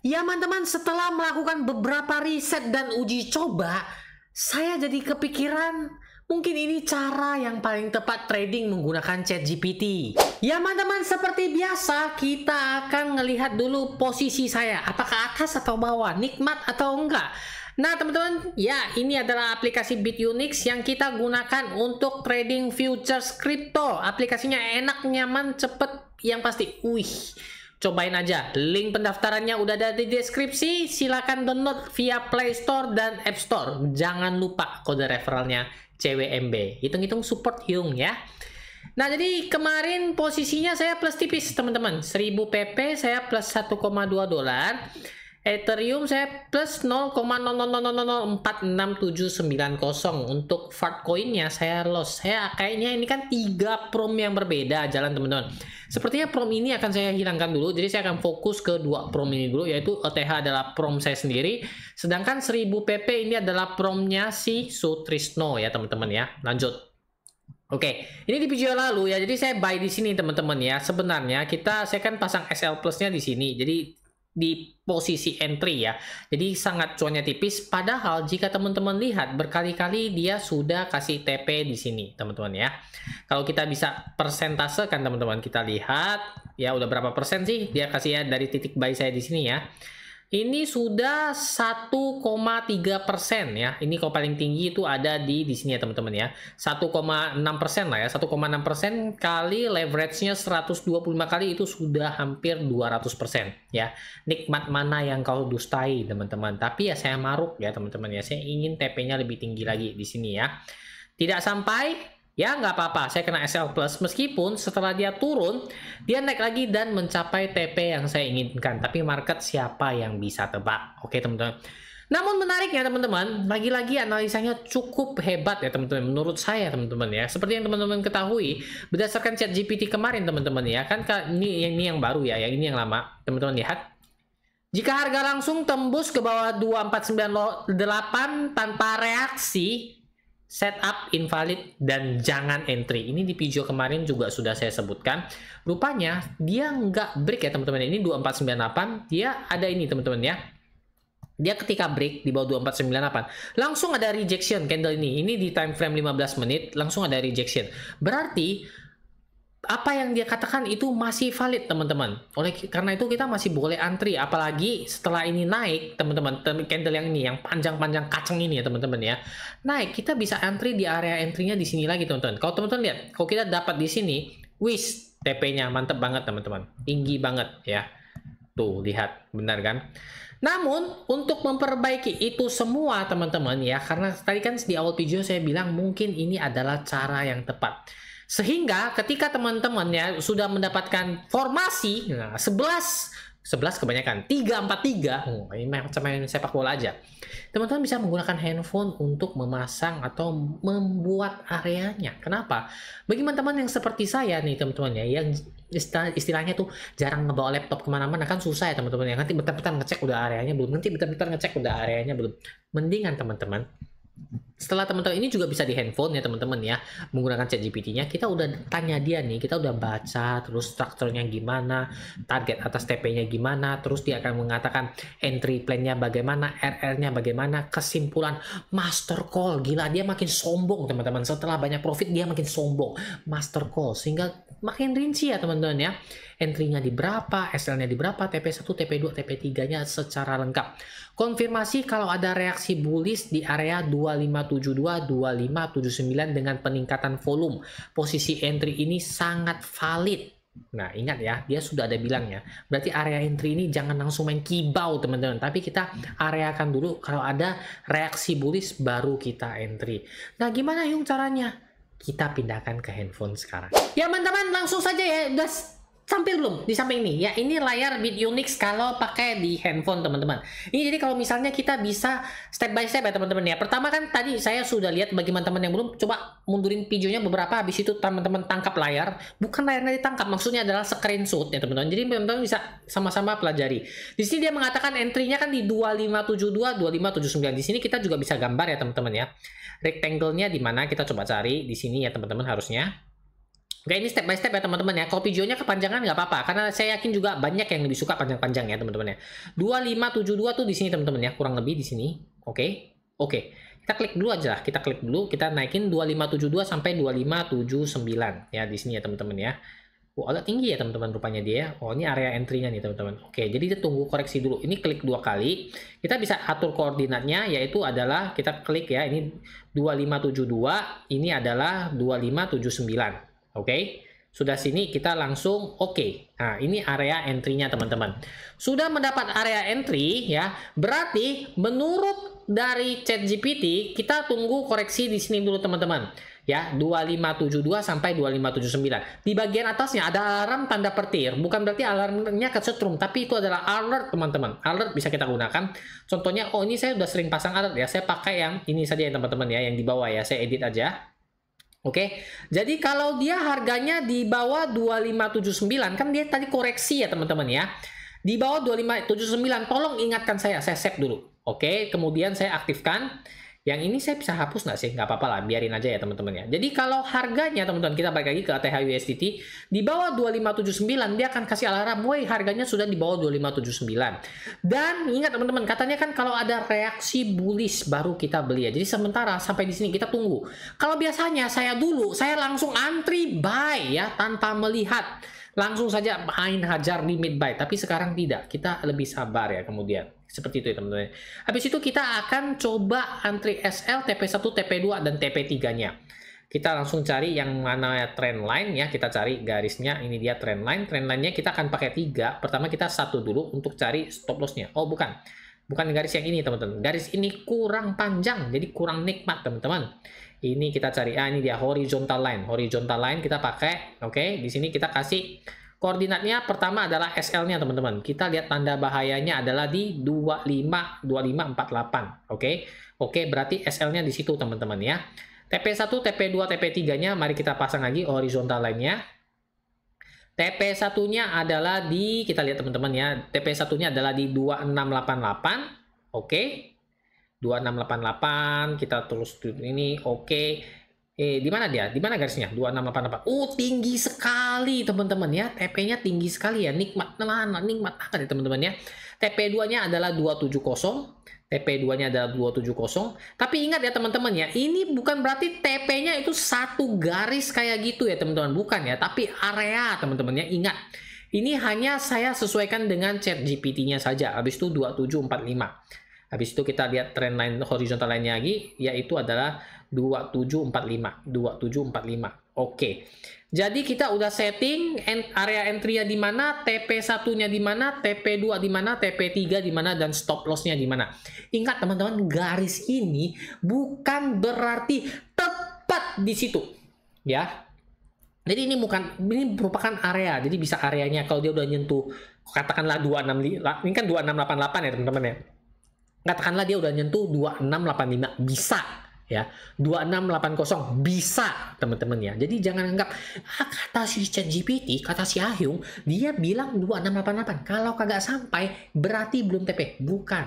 Ya teman-teman, setelah melakukan beberapa riset dan uji coba, saya jadi kepikiran mungkin ini cara yang paling tepat trading menggunakan ChatGPT. Ya teman-teman, seperti biasa kita akan melihat dulu posisi saya, apakah atas atau bawah, nikmat atau enggak. Nah teman-teman, ya ini adalah aplikasi Bitunix yang kita gunakan untuk trading futures crypto. Aplikasinya enak, nyaman, cepet, yang pasti, cobain aja. Link pendaftarannya udah ada di deskripsi. Silakan download via Play Store dan App Store. Jangan lupa kode referralnya CWMB. Hitung-hitung support Hyung ya. Nah, jadi kemarin posisinya saya plus tipis, teman-teman. 1000 PP saya plus 1,2 dolar. Ethereum saya plus 0,000046790. Untuk Fartcoin-nya saya loss. Saya kayaknya ini kan 3 prom yang berbeda jalan, teman-teman. Sepertinya prom ini akan saya hilangkan dulu. Jadi saya akan fokus ke 2 prom ini dulu, yaitu ETH adalah prom saya sendiri, sedangkan 1000 PP ini adalah promnya si Sutrisno ya, teman-teman ya. Lanjut. Oke, ini di video lalu ya. Jadi saya buy di sini, teman-teman ya. Sebenarnya saya kan pasang SL Plus-nya di sini. Jadi di posisi entry ya, jadi sangat cuannya tipis. Padahal jika teman-teman lihat berkali-kali dia sudah kasih TP di sini, teman-teman ya. Kalau kita bisa persentase kan, teman-teman, kita lihat ya udah berapa persen sih dia kasih ya dari titik buy saya di sini ya. Ini sudah 1,3% ya. Ini kalau paling tinggi itu ada di sini ya, teman-teman ya. 1,6% lah ya. 1,6% kali leverage-nya 125 kali itu sudah hampir 200% ya. Nikmat mana yang kau dustai, teman-teman. Tapi ya saya maruk ya, teman-teman ya. Saya ingin TP-nya lebih tinggi lagi di sini ya. Tidak sampai. Ya nggak apa-apa, saya kena SL Plus meskipun setelah dia turun, dia naik lagi dan mencapai TP yang saya inginkan. Tapi market siapa yang bisa tebak? Oke teman-teman. Namun menariknya teman-teman, lagi-lagi analisanya cukup hebat ya teman-teman. Menurut saya teman-teman ya, seperti yang teman-teman ketahui, berdasarkan ChatGPT kemarin teman-teman ya, kan ini yang baru ya, yang ini yang lama. Teman-teman lihat. Jika harga langsung tembus ke bawah 2498 tanpa reaksi, setup invalid dan jangan entry. Ini di video kemarin juga sudah saya sebutkan. Rupanya dia nggak break ya teman-teman. Ini 2498, dia ada ini teman-teman ya. Dia ketika break di bawah 2498 langsung ada rejection candle ini. Ini di time frame 15 menit langsung ada rejection. Berarti apa yang dia katakan itu masih valid, teman-teman. Karena itu kita masih boleh antri, apalagi setelah ini naik, teman-teman. Candle yang ini, yang panjang-panjang kacang ini ya, teman-teman ya. Naik, kita bisa antri di area entry-nya di sini lagi, teman-teman. Kalau teman-teman lihat, kalau kita dapat di sini, TP-nya mantep banget, teman-teman. Tinggi banget ya. Tuh, lihat, benar kan? Namun, untuk memperbaiki itu semua, teman-teman ya, karena tadi kan di awal video saya bilang mungkin ini adalah cara yang tepat. Sehingga ketika teman-teman ya sudah mendapatkan formasi, nah 11 kebanyakan, 3-4-3, ini macam main sepak bola aja. Teman-teman bisa menggunakan handphone untuk memasang atau membuat areanya. Kenapa? Bagi teman-teman yang seperti saya nih teman-teman ya, yang istilahnya tuh jarang ngebawa laptop kemana-mana, kan susah ya teman-teman ya. Nanti bentar-bentar ngecek udah areanya belum, nanti bentar-bentar ngecek udah areanya belum. Mendingan teman-teman, setelah teman-teman ini juga bisa di handphone ya teman-teman ya, menggunakan ChatGPT-nya, kita udah tanya dia nih, kita udah baca terus strukturnya gimana, target atas TP-nya gimana, terus dia akan mengatakan entry plan-nya bagaimana, RR-nya bagaimana, kesimpulan master call. Gila, dia makin sombong teman-teman. Setelah banyak profit dia makin sombong, master call, sehingga makin rinci ya teman-teman ya. Entry-nya di berapa, SL-nya di berapa, TP1, TP2, TP3-nya secara lengkap. Konfirmasi kalau ada reaksi bullish di area 2572, 2579 dengan peningkatan volume. Posisi entry ini sangat valid. Nah, ingat ya, dia sudah ada bilangnya. Berarti area entry ini jangan langsung main kibau, teman-teman. Tapi kita areakan dulu, kalau ada reaksi bullish baru kita entry. Nah, gimana Yung caranya? Kita pindahkan ke handphone sekarang. Ya, teman-teman, langsung saja ya. Udah samping belum di samping ini ya, ini layar Bitunix kalau pakai di handphone teman-teman. Ini jadi kalau misalnya kita bisa step by step ya teman-teman ya. Pertama kan tadi saya sudah lihat, bagi teman-teman yang belum, coba mundurin videonya beberapa, habis itu teman-teman tangkap layar, bukan layarnya ditangkap, maksudnya adalah screenshot ya teman-teman. Jadi teman-teman bisa sama-sama pelajari. Di sini dia mengatakan entry-nya kan di 2572, 2579. Di sini kita juga bisa gambar ya teman-teman ya. Rectangle-nya di mana, kita coba cari di sini ya teman-teman harusnya. Oke, ini step by step ya teman-teman ya. Kalau videonya kepanjangan nggak apa-apa, karena saya yakin juga banyak yang lebih suka panjang-panjang ya teman-teman ya. 2572 tuh di sini teman-teman ya, kurang lebih di sini. Oke, oke. Kita klik dulu aja lah, kita klik dulu, kita naikin 2572 sampai 2579 ya di sini ya teman-teman ya. Oh, agak tinggi ya teman-teman rupanya dia ya. Oh, ini area entry-nya nih teman-teman. Oke, jadi kita tunggu koreksi dulu. Ini klik 2 kali. Kita bisa atur koordinatnya, yaitu adalah kita klik ya, ini 2572, ini adalah 2579. Oke, sudah sini kita langsung oke. Nah, ini area entry-nya teman-teman. Sudah mendapat area entry ya, berarti menurut dari ChatGPT kita tunggu koreksi di sini dulu teman-teman. Ya, 2572 sampai 2579. Di bagian atasnya ada alarm tanda petir. Bukan berarti alarmnya kesetrum, tapi itu adalah alert teman-teman. Alert bisa kita gunakan. Contohnya, oh ini saya udah sering pasang alert ya. Saya pakai yang ini saja ya teman-teman ya, yang di bawah ya. Saya edit aja. Oke, jadi kalau dia harganya di bawah 2579, kan dia tadi koreksi ya teman-teman ya. Di bawah 2579, tolong ingatkan saya save dulu. Oke, kemudian saya aktifkan. Yang ini saya bisa hapus nggak sih? Nggak apa-apa lah, biarin aja ya teman-teman ya. Jadi kalau harganya teman-teman, kita balik lagi ke ATH USDT, di bawah 2579, dia akan kasih alarm, woi harganya sudah di bawah 2579. Dan ingat teman-teman, katanya kan kalau ada reaksi bullish baru kita beli ya. Jadi sementara sampai di sini kita tunggu. Kalau biasanya saya langsung antri buy ya, tanpa melihat. Langsung saja main hajar di mid buy, tapi sekarang tidak, kita lebih sabar ya kemudian. Seperti itu ya teman-teman. Habis itu kita akan coba antri SL, TP1, TP2 dan TP3-nya. Kita langsung cari yang mana trend line ya, kita cari garisnya, ini dia trend line. Trend line-nya kita akan pakai 3. Pertama kita 1 dulu untuk cari stop loss-nya. Oh, bukan. Bukan garis yang ini teman-teman. Garis ini kurang panjang, jadi kurang nikmat teman-teman. Ini kita cari, ini dia horizontal line. Horizontal line kita pakai. Oke, di sini kita kasih koordinatnya. Pertama adalah SL-nya teman-teman. Kita lihat tanda bahayanya adalah di 2548. Oke, berarti SL-nya di situ teman-teman ya. TP1, TP2, TP3-nya mari kita pasang lagi horizontal line-nya. TP1-nya adalah di, kita lihat teman-teman ya, TP1-nya adalah di 2688. Oke. 2688, kita terus ini oke. Di mana dia? Di mana garisnya? 2688. Oh, tinggi sekali teman-teman ya. TP-nya tinggi sekali ya. Nikmat banget ya teman-teman ya. TP2-nya adalah 270. TP2-nya adalah 270. Tapi ingat ya teman-teman ya, ini bukan berarti TP-nya itu satu garis kayak gitu ya teman-teman, bukan ya, tapi area teman-teman ya. Ingat, ini hanya saya sesuaikan dengan ChatGPT-nya saja. Habis itu 2745. Habis itu kita lihat trend line horizontal line lagi, yaitu adalah 2745. 2745. Oke. Jadi kita udah setting area entry-nya di mana, TP1-nya di mana, TP2 di mana, TP3 di mana, dan stop loss-nya di mana. Ingat teman-teman, garis ini bukan berarti tepat di situ. Ya. Jadi ini merupakan area. Jadi bisa areanya kalau dia udah nyentuh katakanlah 26, ini kan 2688 ya teman-teman ya. Katakanlah dia udah nyentuh 2685, bisa ya. 2680 bisa teman-teman ya. Jadi jangan anggap kata si ChatGPT, kata si Ahyung, dia bilang 2688. Kalau kagak sampai berarti belum TP. Bukan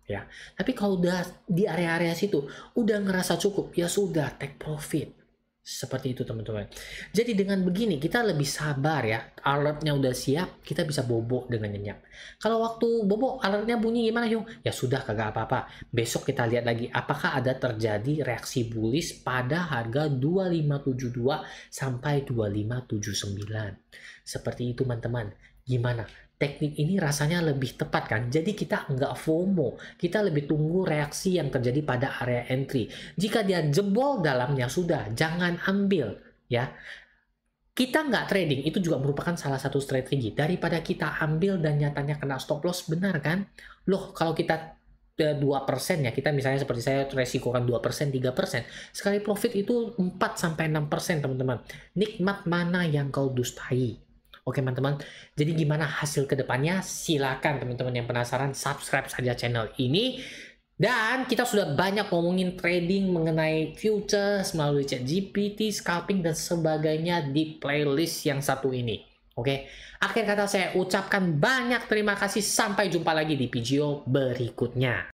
ya. Tapi kalau udah di area-area situ udah ngerasa cukup, ya sudah take profit. Seperti itu teman-teman. Jadi dengan begini kita lebih sabar ya. Alertnya udah siap, kita bisa bobo dengan nyenyak. Kalau waktu bobo alertnya bunyi gimana Yung? Ya sudah kagak apa-apa. Besok kita lihat lagi apakah ada terjadi reaksi bullish pada harga 2572 sampai 2579. Seperti itu teman-teman. Gimana? Teknik ini rasanya lebih tepat kan? Jadi kita nggak FOMO, kita lebih tunggu reaksi yang terjadi pada area entry. Jika dia jebol dalamnya sudah, jangan ambil ya. Kita nggak trading, itu juga merupakan salah satu strategi. Daripada kita ambil dan nyatanya kena stop loss, benar kan? Loh, kalau kita 2% ya, kita misalnya seperti saya resikokan 2%, 3%. Sekali profit itu 4-6% teman-teman. Nikmat mana yang kau dustai? Oke teman-teman, jadi gimana hasil kedepannya? Silakan teman-teman yang penasaran subscribe saja channel ini. Dan kita sudah banyak ngomongin trading mengenai futures melalui ChatGPT, scalping dan sebagainya di playlist yang satu ini. Oke, akhir kata saya ucapkan banyak terima kasih. Sampai jumpa lagi di video berikutnya.